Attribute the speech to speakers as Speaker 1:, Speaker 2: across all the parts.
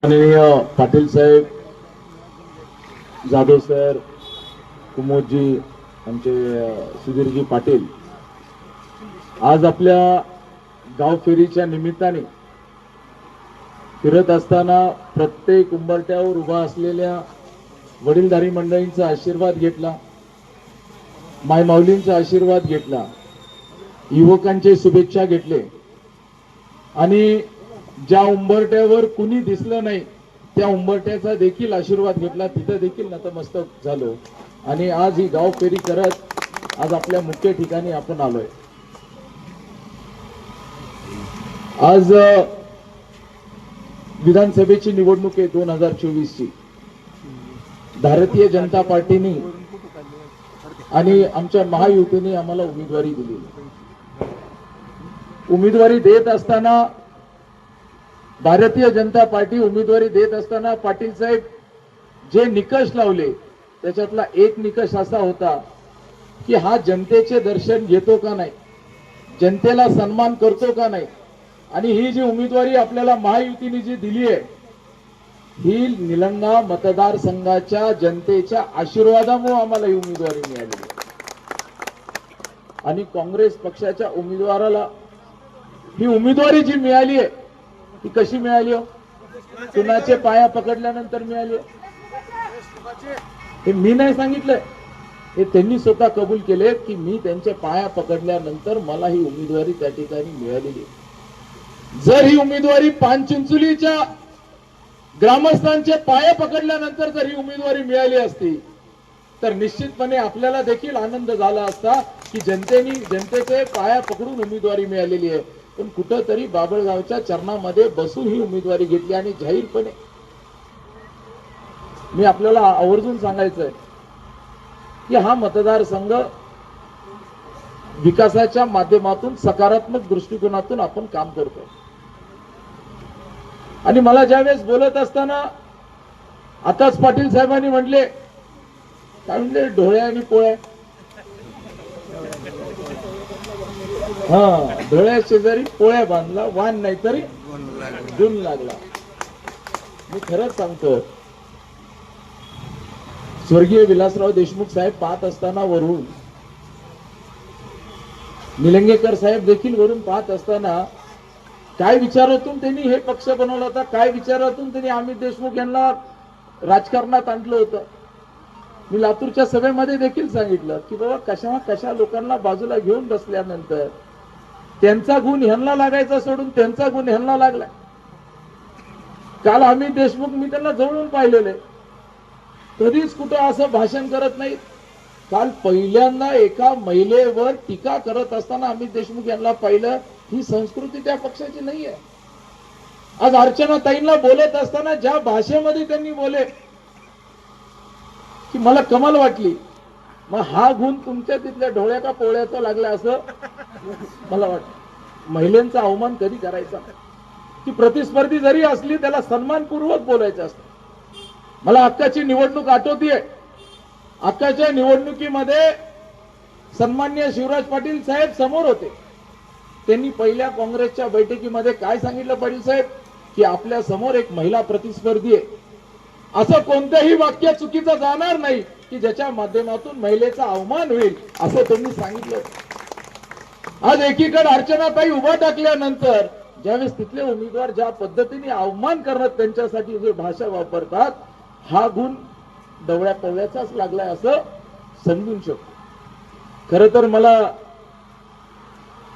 Speaker 1: माननीय पाटील साहेब, जाधव सर, कुमोदजी, आमचे सुधीरजी पाटील आज आपल्या गाव फेरीच्या निमित्ताने फिरत असताना प्रत्येक उंबरठ्यावर उभा असलेल्या वडीलधारी मंडळींचा आशीर्वाद घेतला, मायमाऊलींचा आशीर्वाद घेतला, युवकांचे शुभेच्छा घेतले आणि ज्या उंबरठ्यावर कुणी दिसलं नाही त्या उंबरठ्याचा देखील आशीर्वाद घेतला, तिथं देखील नतमस्तक झालो आणि आज ही गाव फेरी करत आज आपल्या मुख्य ठिकाणी आपण आलोय। आज विधानसभेची निवडणूक आहे 2024 ची। भारतीय जनता पार्टीने आणि आमच्या महायुतीने आम्हाला उमेदवारी दिली। उमेदवारी देत असताना भारतीय जनता पार्टी उमेदवारी देत असताना पाटील साहेब जे निकष लावले त्याच्यातला एक निकष असा होता की हा जनतेचे दर्शन घेतो का नाही, जनतेला सन्मान करतो का नाही, आणि ही जी उमेदवारी आपल्याला महायुतीने जी दिली आहे ही निलंगा मतदारसंघाच्या जनतेच्या आशीर्वादामुळे आम्हाला ही उमेदवारी मिळाली आणि काँग्रेस पक्षाच्या उमेदवाराला ही उमेदवारी जी मिळाली आहे ती कशी मिळाली हो? कुणाचे पाया पकडल्यानंतर मिळाली? हे मी नाही सांगितलंय, हे त्यांनी स्वतः कबूल केले की मी त्यांच्या पाया पकडल्यानंतर मला ही उमेदवारी त्या ठिकाणी मिळालेली। जर ही उमेदवारी पानचिंचोलीच्या ग्रामस्थांचे पाया पकडल्यानंतर जर ही उमेदवारी मिळाली असती तर निश्चितपणे आपल्याला देखील आनंद झाला असता की जनतेचे पाया पकडून उमेदवारी मिळालेली आहे। पण कुठंतरी बाबळगावच्या चरणामध्ये बसून ही उमेदवारी घेतली आणि जाहीरपणे मी आपल्याला आवर्जून सांगायचंय की हा मतदारसंघ विकासाच्या माध्यमातून सकारात्मक दृष्टिकोनातून आपण काम करतोय आणि मला ज्यावेळेस बोलत असताना आताच पाटील साहेबांनी म्हटले काय म्हणले, ढोळ्या आणि पोळ्या। हा, ढोळ्या शेजारी पोळ्या बांधला, वाण नाही तरी गुण लागला। मी खरंच सांगतो, स्वर्गीय विलासराव देशमुख साहेब पाहत असताना वरून, निलंगेकर साहेब देखील वरून पाहत असताना काय विचारातून त्यांनी हे पक्ष बनवला होता, काय विचारातून त्यांनी अमित देशमुख यांना राजकारणात आणलं होतं। मी लातूरच्या सभेमध्ये देखील सांगितलं की बाबा कशा लोकांना बाजूला घेऊन बसल्यानंतर त्यांचा गुण ह्यांना लागायचा सोडून त्यांचा गुण ह्यांना लागला। काल अमित देशमुख मी त्यांना जवळून पाहिलेले, कधीच कुठं असं भाषण करत नाही। काल पहिल्यांदा एका महिलेवर टीका करत असताना अमित देशमुख यांना पाहिलं। ही संस्कृती त्या पक्षाची नाहीये। आज अर्चना ताईंना बोलत असताना ज्या भाषेमध्ये त्यांनी बोले की मला कमाल वाटली। मग हा गुण तुमच्या तिथल्या ढोळ्या का पोळ्याचा लागला असं मला वाटतं। महिलांचा अवमान कधी करायचा, की प्रतिस्पर्धी जरी असली त्याला सन्मानपूर्वक बोलायचं असतं। मला हक्काची निवडणूक आठवतीये, हक्काच्या निवडणुकीमध्ये सन्माननीय शिवराज पाटील साहेब समोर होते। त्यांनी पहिल्या काँग्रेसच्या बैठकीमध्ये काय सांगितलं पाटील साहेब, की आपल्या समोर एक महिला प्रतिस्पर्धी आहे, असं कोणतंही वाक्य चुकीचं जाणार नाही की ज्याच्या माध्यमातून महिलेचा अवमान होईल, असं त्यांनी सांगितलं। आज एकीकडे अर्चनाताई उभा टाकल्यानंतर ज्यावेळेस तिथले उमेदवार ज्या पद्धतीने अवमान करण्यात त्यांच्यासाठी जे भाषा वापरतात, हा गुण डवळ्या पवळ्याचाच लागलाय असं समजून शकतो। खर तर मला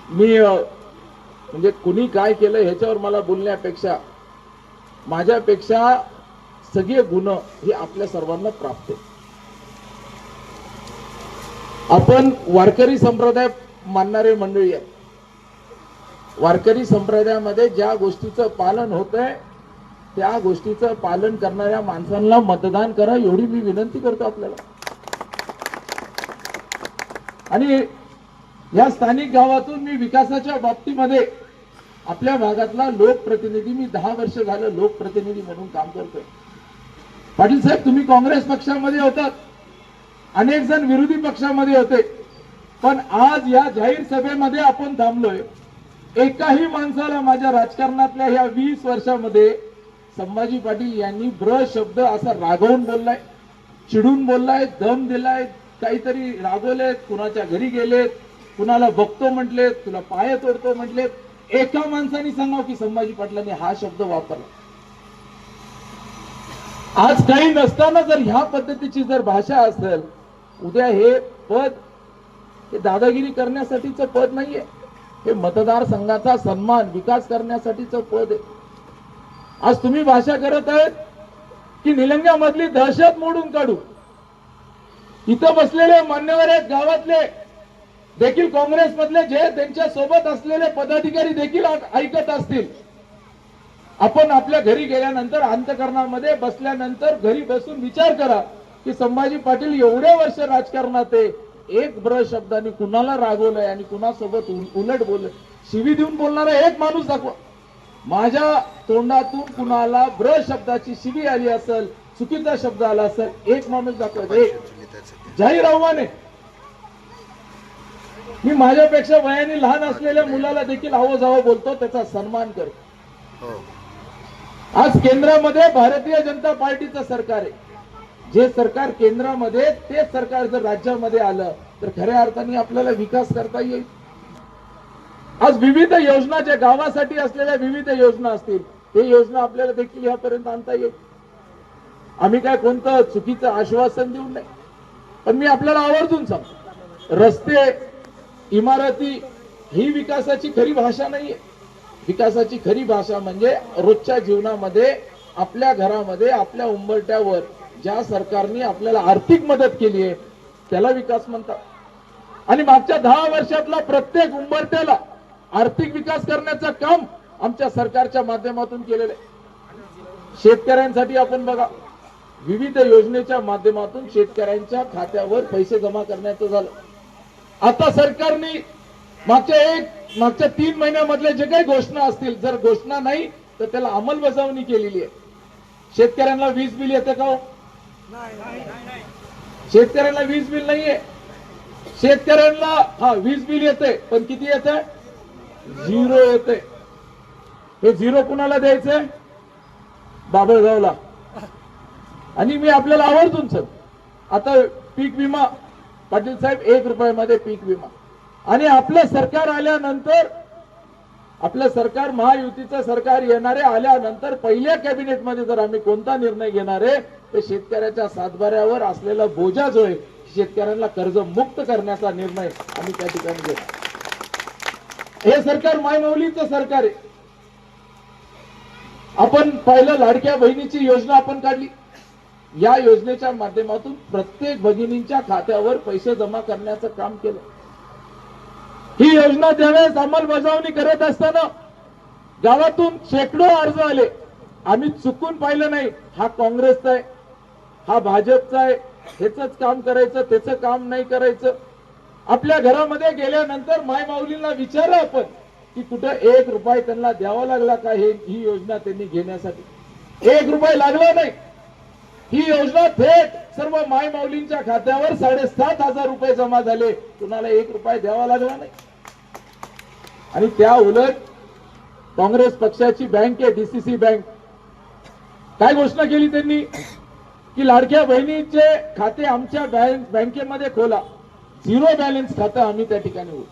Speaker 1: मी म्हणजे कुणी काय केलं ह्याच्यावर मला बोलण्यापेक्षा माझ्यापेक्षा सगळे गुण हे आपल्या सर्वांना प्राप्त आहेत। आपण वारकरी संप्रदाय मानणारे मंडळी आहे। वारकरी संप्रदायामध्ये ज्या गोष्टीचं पालन होतंय त्या गोष्टीचं पालन करणाऱ्या माणसांना मतदान करा एवढी मी विनंती करतो आपल्याला। आणि या स्थानिक गावातून मी विकासाच्या बाबतीमध्ये आपल्या भागातला लोकप्रतिनिधी, मी 10 वर्ष झालं लोकप्रतिनिधी म्हणून काम करतोय। पाटील साहेब तुम्ही काँग्रेस पक्षामध्ये होतात, अनेक जण विरोधी पक्षामध्ये होते, पण आज या जाहीर सभेमध्ये आपण थांबलोय। एकाही माणसाला माझ्या राजकारणातल्या ह्या 20 वर्षामध्ये संभाजी पाटील यांनी ब्र शब्द असा रागवून बोललाय, चिडून बोललाय, दम दिलाय, काहीतरी रागवलेत, कुणाच्या घरी गेलेत, कुणाला बघतो म्हटलेत, तुला पाय तोडतो म्हटलेत. एका माणसाने सांगावं की संभाजी पाटलांनी हा शब्द वापरला. आज काही नसताना जर ह्या पद्धतीची जर भाषा असेल, उद्या हे पद हे दादागिरी करण्यासाठीचं पद नाहीये, हे मतदारसंघाचा सन्मान विकास करण्यासाठीचं पद आहे. आज तुम्ही भाषा करत आहेत की निलंग्यामधली दहशत मोडून काढू. इथं बसलेले मान्यवर आहेत गावातले देखील, काँग्रेसमधले जे त्यांच्या सोबत असलेले पदाधिकारी देखील ऐकत असतील. आपण आपल्या घरी गेल्यानंतर अंतःकरणामध्ये बसल्यानंतर घरी बसून विचार करा की संभाजी पाटील एवढे वर्ष राजकारणात आहे, एक ब्र शब्दाने कुणाला रागवलंय आणि कुणासोबत उलट बोललंय, शिवी देऊन बोलणारा एक माणूस दाखवा. माझ्या तोंडातून कुणाला ब्र शब्दाची शिवी आली असेल, चुकीचा शब्द आला असेल, एक माणूस दाखवा. जाहीर आव्हान आहे. मी माझ्यापेक्षा वयाने लहान असलेल्या मुलाला देखील आवाज बोलतो, त्याचा सन्मान करतो. आज केंद्रामध्ये भारतीय जनता पार्टीचं सरकार आहे. जे सरकार केंद्रामध्ये ते सरकार जर राज्यामध्ये आलं तर खऱ्या अर्थाने आपल्याला विकास करता येईल. आज विविध योजना, ज्या गावासाठी असलेल्या विविध योजना असतील, ते योजना आपल्याला देखील यापर्यंत आणता येईल. आम्ही काय कोणतं चुकीचं आश्वासन देऊ नये, पण मी आपल्याला आवर्जून सांगतो, रस्ते, इमारती ही विकासाची खरी भाषा नाहीये. विकासाची खरी भाषा म्हणजे रोजच्या जीवनामध्ये, आपल्या घरामध्ये, आपल्या उंबरट्यावर ज्या सरकारने आपल्याला आर्थिक मदत केली आहे त्याला विकास म्हणतात. आणि मागच्या 10 वर्षातला प्रत्येक उंबरट्याला आर्थिक विकास करण्याचं काम आमच्या सरकारच्या माध्यमातून केलेलं आहे. शेतकऱ्यांसाठी आपण बघा, विविध योजनेच्या माध्यमातून शेतकऱ्यांच्या खात्यावर पैसे जमा करण्याचं झालं. आता सरकारने मागच्या 3 महिन्यामधल्या जे काही घोषणा असतील, जर घोषणा नाही तर त्याला अंमलबजावणी केलेली आहे. शेतकऱ्यांना वीज बिल येते का हो? शेतकऱ्यांना वीज बिल नाहीये. शेतकऱ्यांना वीज बिल येते, पण किती येते? 0 येते. हे 0 कुणाला द्यायचंय? बाबळगावला. आणि मी आपल्याला आवर्जून सांगतो, आता पीक विमा, पाटील साहेब 1 रुपयामध्ये पीक विमा. आणि आपलं सरकार आल्यानंतर, आपलं सरकार महायुतीचं सरकार येणारे आल्यानंतर पहिल्या कॅबिनेटमध्ये जर आम्ही कोणता निर्णय घेणार आहे, तर शेतकऱ्याच्या सातबाऱ्यावर असलेला बोजा जो आहे, शेतकऱ्यांना कर्ज मुक्त करण्याचा निर्णय आम्ही त्या ठिकाणी घेऊ. हे सरकार मायमौलीचं सरकार आहे. आपण पाहिलं, लाडक्या बहिणीची योजना आपण काढली. या योजनेच्या माध्यमातून प्रत्येक भगिनींच्या खात्यावर पैसे जमा करण्याचं काम केलं. ही योजना ज्यावेळेस अंमलबजावणी करत असताना गावातून शेकडो अर्ज आले. आम्ही चुकून पाहिलं नाही, हा काँग्रेसचा आहे, हा भाजपचा आहे, ह्याच काम करायचं, त्याचं काम नाही करायचं. आपल्या घरामध्ये गेल्यानंतर मायमाऊलींना विचारा आपण की कुठं 1 रुपया त्यांना द्यावा लागला का ही योजना त्यांनी घेण्यासाठी? 1 रुपया लागला नाही. ही योजना थेट सर्व मायमाऊलींच्या खात्यावर 7,500 रुपये जमा झाले. कुणाला 1 रुपया द्यावा लागला नाही. आणि त्या उलट काँग्रेस पक्षाची बँक आहे, डीसीसी बँक, काय घोषणा केली त्यांनी की लाडक्या बहिणीचे खाते आमच्या बँकेमध्ये खोला. 0 बॅलन्स खातं आम्ही त्या ठिकाणी होतो.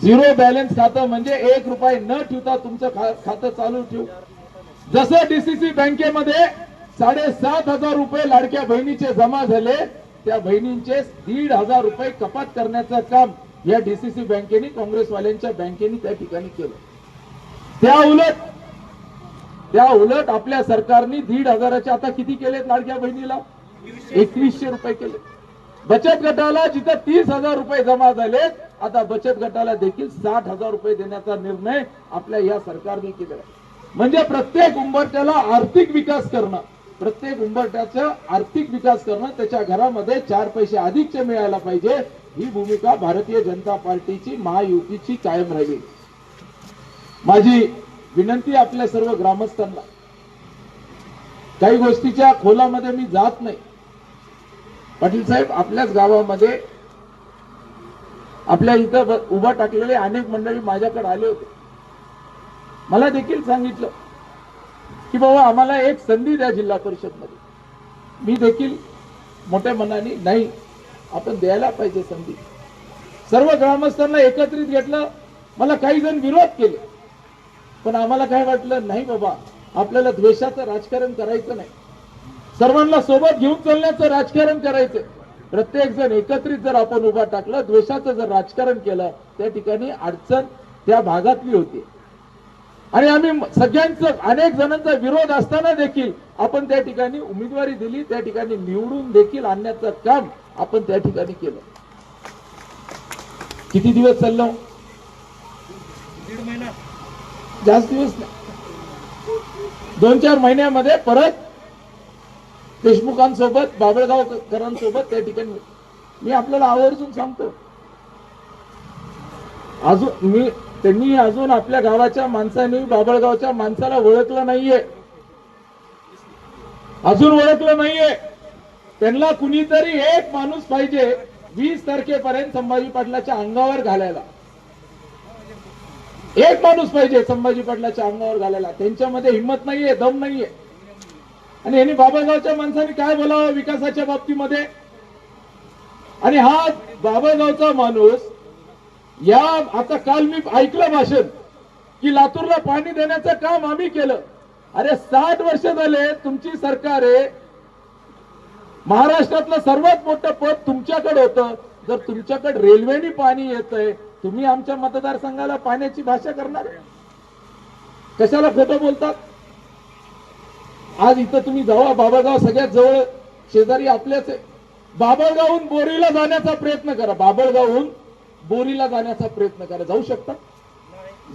Speaker 1: 0 बॅलन्स खातं म्हणजे 1 रुपया न ठेवता तुमचं खातं चालू ठेवू. जसं डीसीसी बँकेमध्ये 7,500 रुपये लाडक्या बहिणीचे जमा झाले, त्या बहिणींचे 1,500 रुपये कपात करण्याचं काम या डीसीसी बँकेने, काँग्रेसवाल्यांच्या बँकेने त्या ठिकाणी केलं. त्या उलट आपल्या सरकारने 1,500चे आता किती केलेत लाडक्या बहिणीला? 2,100 रुपये केले. बचत गटाला जिथं 30,000 रुपये जमा झालेत, आता बचत गटाला देखील 60,000 रुपये देण्याचा निर्णय आपल्या या सरकारने केलेला आहे. म्हणजे प्रत्येक उंबरट्याला आर्थिक विकास करणं, प्रत्येक उंबरट्याचा आर्थिक विकास करणं, त्याच्या घरामध्ये 4 पैसे अधिकचे मिळायला पाहिजे, ही भूमिका भारतीय जनता पार्टीची, महायुतीची कायम राहिली. माझी विनंती आपल्या सर्व ग्रामस्थांना, काही गोष्टीच्या खोलामध्ये मी जात नाही. पाटील साहेब, आपल्याच गावामध्ये आपल्या इथं उभा टाकलेले अनेक मंडळी माझ्याकडे आले होते. मला देखील सांगितलं की बाबा आम्हाला एक संधी द्या जिल्हा परिषद मध्ये. मी देखील मोठ्या मनाने नाही, आपण द्यायला पाहिजे संधी. सर्व ग्रामस्थांना एकत्रित घेतलं. मला काही जण विरोध केले, पण आम्हाला काय वाटलं, नाही बाबा आपल्याला द्वेषाचं राजकारण करायचं नाही, सर्वांना सोबत घेऊन चालण्याचं राजकारण करायचं. प्रत्येक जण एकत्रित जर आपण उभा टाकलं, द्वेषाचं जर राजकारण केलं, त्या ठिकाणी अडचण त्या भागातली होती. आणि आम्ही सगळ्यांचं, अनेक जणांचा विरोध असताना देखील आपण त्या ठिकाणी उमेदवारी दिली, त्या ठिकाणी निवडून देखील आणण्याचं काम आपण त्या ठिकाणी केलं. किती दिवस चाललो?
Speaker 2: 1.5 महिना.
Speaker 1: जास्त दिवस नाही, 2-4 महिन्यामध्ये परत देशमुखांसोबत, बाबळगावकरांसोबत त्या ठिकाणी मी आपल्याला आवर्जून सांगतो. अजून त्यांनी अजून आपल्या गावाच्या माणसांनी बाबळगावच्या माणसाला ओळखलं नाहीये, अजून ओळखलं नाहीये. त्यांना कुणीतरी एक माणूस पाहिजे 20 तारखेपर्यंत संभाजी पाटलाच्या अंगावर घालायला. एक माणूस पाहिजे संभाजी पाटलाच्या अंगावर घालायला. त्यांच्यामध्ये हिंमत नाहीये, दम नाहीये. आणि यांनी बाबळगावच्या माणसांनी काय बोलावं विकासाच्या बाबतीमध्ये. आणि हा बाबळगावचा माणूस, या आता काल मी ऐकलं भाषण की लातूरला पाणी देण्याचं काम आम्ही केलं. अरे 60 वर्ष झाले तुमची सरकार आहे, महाराष्ट्रातलं सर्वात मोठं पद तुमच्याकडे होतं. जर तुमच्याकडे रेल्वेने पाणी येतंय, तुम्ही आमच्या मतदारसंघाला पाण्याची भाषा करणार आहे? कशाला खोटं बोलतात? आज इथं तुम्ही जावा, बाबळगाव सगळ्यात जवळ शेजारी आपल्याच आहे. बाबळगावहून बोरीला जाण्याचा प्रयत्न करा, बाबळगावहून बोरीला जाण्याचा प्रयत्न करा, जाऊ शकता?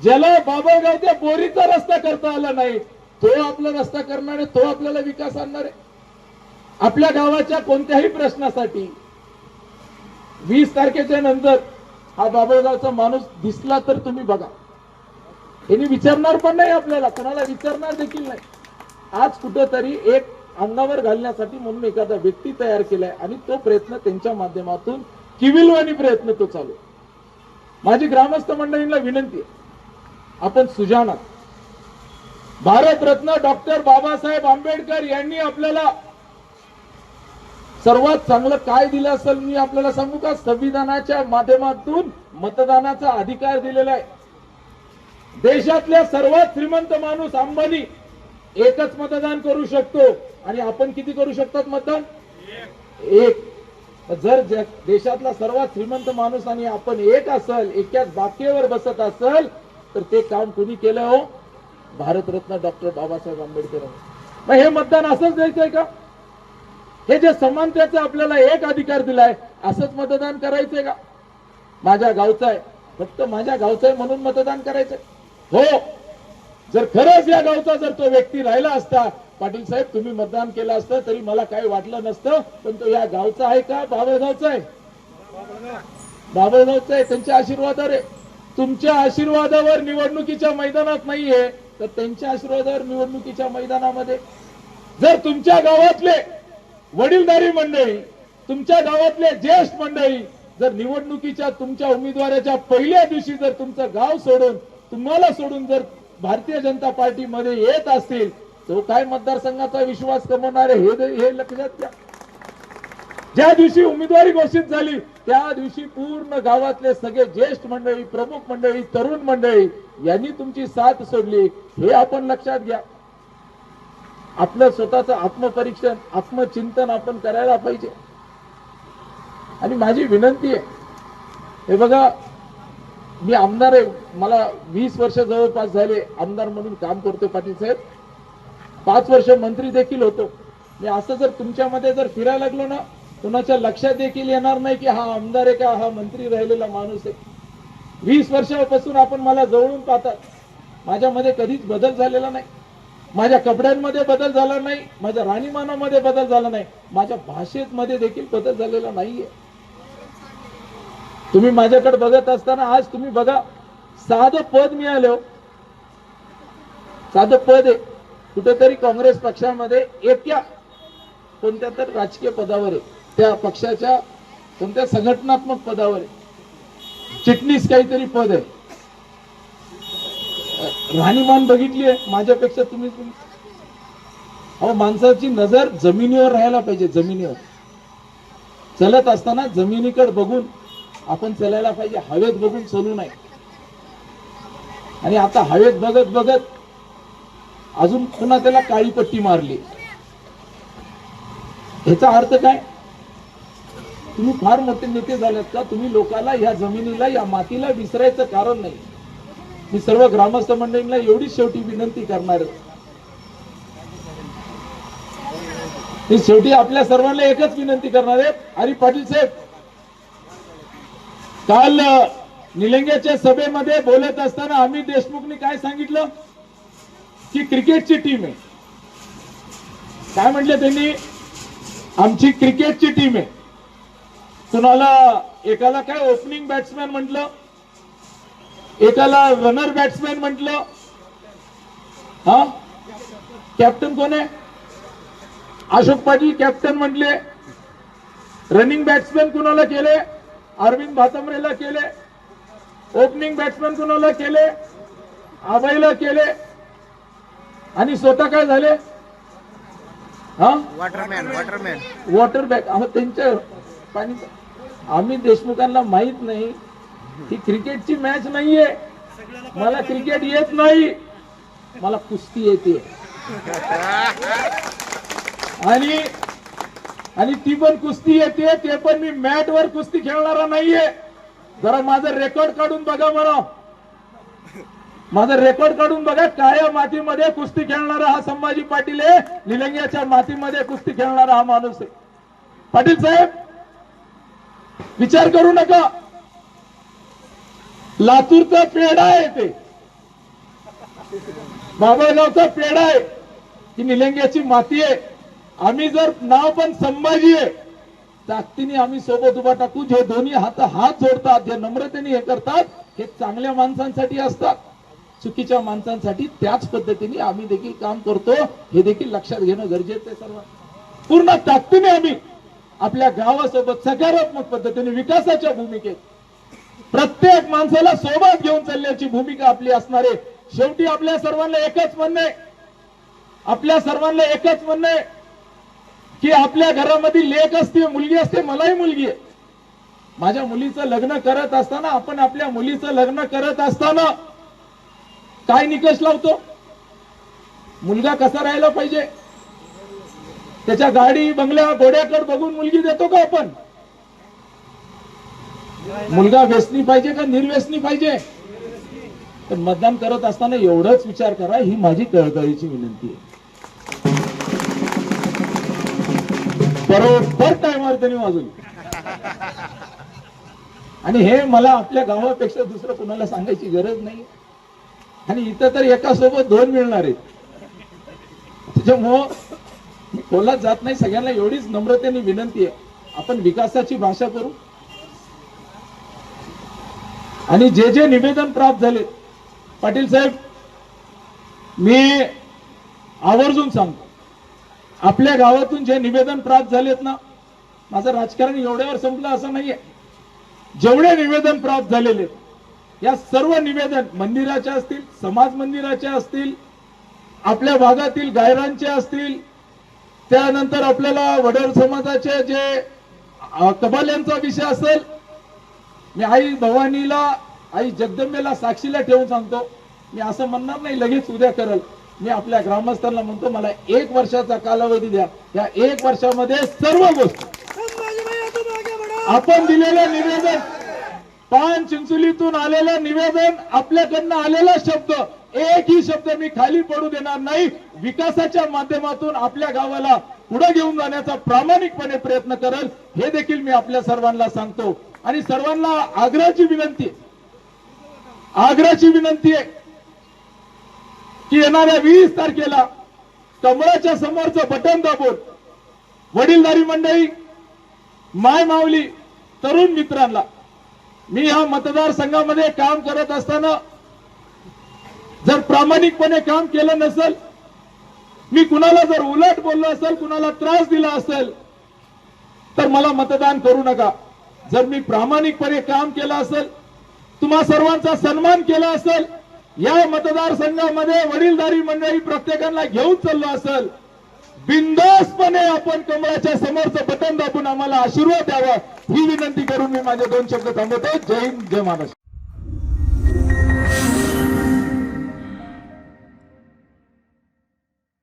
Speaker 1: ज्याला बाबळगाव त्या बोरीचा रस्ता करता आला नाही, तो आपला रस्ता करणार आहे, तो आपल्याला विकास आणणार आहे. आपल्या गावाच्या कोणत्याही प्रश्नासाठी 20 तारखेच्या नंतर हा बाबळगावचा माणूस दिसला तर तुम्ही बघा. यांनी विचारणार पण नाही, आपल्याला कोणाला विचारणार देखील नाही. आज कुठेतरी एक अंगावर घालण्यासाठी म्हणून एखादा व्यक्ती तयार केलाय आणि तो प्रयत्न त्यांच्या माध्यमातून किविलवाणी प्रयत्न तो चालू. माझी ग्रामस्थ मंडळींना विनंती आहे, आपण सुजानात. भारतरत्न डॉक्टर बाबासाहेब आंबेडकर यांनी आपल्याला सर्वात चांगलं काय दिलं असेल मी आपल्याला सांगू का? संविधानाच्या माध्यमातून मतदानाचा अधिकार दिलेला आहे. देशातल्या सर्वात श्रीमंत माणूस अंबानी एकच मतदान करू शकतो, आणि आपण किती करू शकतात मतदान? एक. जर देशातला सर्वात श्रीमंत माणूस आणि आपण एक असेल, एकाच बाकेवर बसत असेल, तर ते काम कोणी केलं हो? भारतरत्न डॉक्टर बाबासाहेब आंबेडकर. मग हे मतदान असंच द्यायचंय का? हे जे समानतेचा आपल्याला एक अधिकार दिलाय, असंच मतदान करायचंय का? माझ्या गावचा आहे, फक्त माझ्या गावचा आहे म्हणून मतदान करायचंय? हो, जर खरंच या गावचा जर तो व्यक्ती राहिला असता, पाटील साहेब तुम्ही मतदान केलं असतं तरी मला काही वाटलं नसतं, पण तो या गावचा आहे का बाबळगावचा आहे? बाबळगावचा आहे. त्यांच्या आशीर्वादावर आहे. तुमच्या आशीर्वादावर निवडणुकीच्या मैदानात नाहीये, तर त्यांच्या आशीर्वादावर निवडणुकीच्या मैदानामध्ये. जर तुमच्या गावातले वडीलधारी मंडळी, तुमच्या गावातले ज्येष्ठ मंडळी जर निवडणुकीच्या तुमच्या उमेदवाराच्या पहिल्या दिवशी जर तुमचं गाव सोडून, तुम्हाला सोडून जर भारतीय जनता पार्टीमध्ये येत असतील, तो काय मतदारसंघाचा विश्वास कमवणार आहे हे लक्षात घ्या. ज्या दिवशी उमेदवारी घोषित झाली त्या दिवशी पूर्ण गावातले सगळे ज्येष्ठ मंडळी, प्रमुख मंडळी, तरुण मंडळी यांनी तुमची साथ सोडली, हे आपण लक्षात घ्या. आपलं स्वतःचं आत्मपरीक्षण, आत्मचिंतन आपण करायला पाहिजे. आणि माझी विनंती आहे, हे बघा मी आमदार आहे, मला 20 वर्ष जवळपास झाले आमदार म्हणून काम करतो पाटील साहेब. 5 वर्ष मंत्री देखील होतो मी. असं जर तुमच्यामध्ये जर फिरायला लागलो ना, कुणाच्या लक्षात देखील येणार नाही की हा आमदार आहे का हा मंत्री राहिलेला माणूस आहे. 20 वर्षापासून आपण मला जवळून पाहतात. माझ्यामध्ये कधीच बदल झालेला नाही, माझ्या कपड्यांमध्ये बदल झाला नाही, माझ्या राहणीमानामध्ये बदल झाला नाही, माझ्या भाषेत मध्ये देखील बदल झालेला नाहीये. तुम्ही माझ्याकडे बघत असताना आज तुम्ही बघा, साधं पद मिळालं, साधं पद आहे, कुठेतरी काँग्रेस पक्षामध्ये एका कोणत्या तर राजकीय पदावर आहे, त्या पक्षाच्या कोणत्या संघटनात्मक पदावर आहे, चिटणीस काहीतरी पद आहे. राहणीमान बघितली आहे माझ्यापेक्षा तुम्ही अहो माणसाची नजर जमिनीवर राहायला पाहिजे. जमिनीवर चलत असताना जमिनीकडे बघून आपण चालायला पाहिजे, हवेत बघून चालू नाही. आणि आता हवेत बघत बघत अजून पुन्हा त्याला काळी पट्टी मारली. ह्याचा अर्थ काय? तुम्ही फार मोठे नेते झालेत का? तुम्ही लोकांना या जमिनीला, या मातीला विसरायचं कारण नाही. मी सर्व ग्रामस्थ मंडळींना एवढीच शेवटी विनंती करणार आहे. मी शेवटी आपल्या सर्वांना एकच विनंती करणार आहे. आणि पाटील साहेब, काल निलंग्याच्या सभेमध्ये बोलत असताना अमित देशमुखने काय सांगितलं की क्रिकेटची टीम आहे. काय म्हटलं त्यांनी? आमची क्रिकेटची टीम आहे. कुणाला एकाला काय ओपनिंग बॅट्समॅन म्हटलं, एकाला रनर बॅट्समॅन म्हटलं. हा, कॅप्टन कोण आहे? अशोक पाटील कॅप्टन म्हटले. रनिंग बॅट्समॅन कुणाला केले? अरविंद भातांब्रेला केले. ओपनिंग बॅट्समॅन कुणाला केले? आबाईला केले. आणि स्वतः काय झाले? हा, वॉटर बॅग. त्यांच्या पाणी. आम्ही देशमुखांना माहित नाही ही क्रिकेटची मॅच नाहीये. मला क्रिकेट येत नाही, मला कुस्ती येते. आणि ती पण कुस्ती येते, ते पण मी मॅटवर कुस्ती खेळणारा नाहीये. जरा माझं रेकॉर्ड काढून बघा म्हणा. माझं रेकॉर्ड काढून बघा. काळ्या मातीमध्ये कुस्ती खेळणारा हा संभाजी पाटील आहे. निलंग्याच्या मातीमध्ये कुस्ती खेळणारा हा माणूस आहे. पाटील साहेब, विचार करू नका. लातूरचा पेढा आहे, ते बाबळगावचा पेढा आहे, ही निलंग्याची माती आहे. आम्ही जर नाव पण संभाजी आहे, ताकदीने आम्ही सोबत उभा टाकू. जे दोन्ही हात जोडतात, जे नम्रतेने हे करतात, हे चांगल्या माणसांसाठी असतात. चुकीच्या माणसांसाठी त्याच पद्धतीने आम्ही देखील काम करतो, हे देखील लक्षात घेणं गरजेचं आहे. सर्व पूर्ण ताकदीने आम्ही आपल्या गावासोबत सकारात्मक पद्धतीने विकासाच्या भूमिकेत प्रत्येक माणसाला सोबत घेऊन चालण्याची भूमिका आपली असणार आहे. शेवटी आपल्या सर्वांना एकच म्हणणं आहे, आपल्या सर्वांना एकच म्हणणं आहे की आपल्या घरामध्ये लेक असते, मुलगी असते. मलाही मुलगी आहे. माझ्या मुलीचं लग्न करत असताना, आपण आपल्या मुलीचं लग्न करत असताना काय निकष लावतो? मुलगा कसा राहायला पाहिजे, त्याच्या गाडी बंगल्या घोड्याकडे बघून मुलगी देतो का आपण? मुलगा व्यसनी पाहिजे का निर्व्यसनी पाहिजे? पण मतदान करत असताना एवढाच विचार करा, ही माझी कळकळीची विनंती आहे. बरोबर टायमावर त्यांनी वाजवली. आणि हे मला आपल्या गावापेक्षा दुसरं कुणाला सांगायची गरज नाही. आणि इथं तर एका सोबत दोन मिळणार आहेत. त्याच्यामुळं मी खोलात जात नाही. सगळ्यांना एवढीच नम्रतेने विनंती आहे, आपण विकासाची भाषा करू. आणि जे जे निवेदन प्राप्त झाले, पाटील साहेब, मी आवर्जून सांगतो, आपल्या गावातून जे निवेदन प्राप्त झालेत ना, माझं राजकारण एवढ्यावर संपलं असं नाहीये. जेवढे निवेदन प्राप्त झालेले, या सर्व निवेदन मंदिराच्या असतील, समाज मंदिराच्या असतील, आपल्या भागातील गायरांचे असतील, त्यानंतर आपल्याला वडर समाजाचे जे कबाल्यांचा विषय असेल, मी आई भवानीला, आई जगदंबेला साक्षीला ठेवून सांगतो, मी असं म्हणणार नाही लगेच उद्या करल. मी आपल्या ग्रामस्थांना म्हणतो, मला 1 वर्षाचा कालावधी द्या. या 1 वर्षामध्ये सर्व गोष्टी आपण दिलेलं निवेदन, पान चिंचोलीतून आलेलं निवेदन, आपल्याकडनं आलेला शब्द, एकही शब्द मी खाली पडू देणार नाही. विकासाच्या माध्यमातून आपल्या गावाला पुढे घेऊन जाण्याचा प्रामाणिकपणे प्रयत्न करेल, हे देखील मी आपल्या सर्वांना सांगतो. आणि सर्वांना आग्रहाची विनंती आहे की येणाऱ्या 20 तारखेला कमळाच्या समोरचं बटन दाबून वडीलधारी मंडळी, माय माऊली, तरुण मित्रांना, मी ह्या मतदारसंघामध्ये काम करत असताना जर प्रामाणिकपणे काम केलं नसेल, मी कुणाला जर उलट बोललो असेल, कुणाला त्रास दिला असेल, तर मला मतदान करू नका. जर मी प्रामाणिकपणे काम केलं असेल, तुम्हा सर्वांचा सन्मान केला असेल, या मतदारसंघामध्ये वडीलधारी मंडळी प्रत्येकाला घेऊन चाललो असेल, बिनधास्तपणे आपण कमळाच्या समोरचं बटन दाबून आम्हाला आशीर्वाद द्यावा ही विनंती करून मी माझे 2 शब्द थांबवतो. जय हिंद, जय महाराष्ट्र.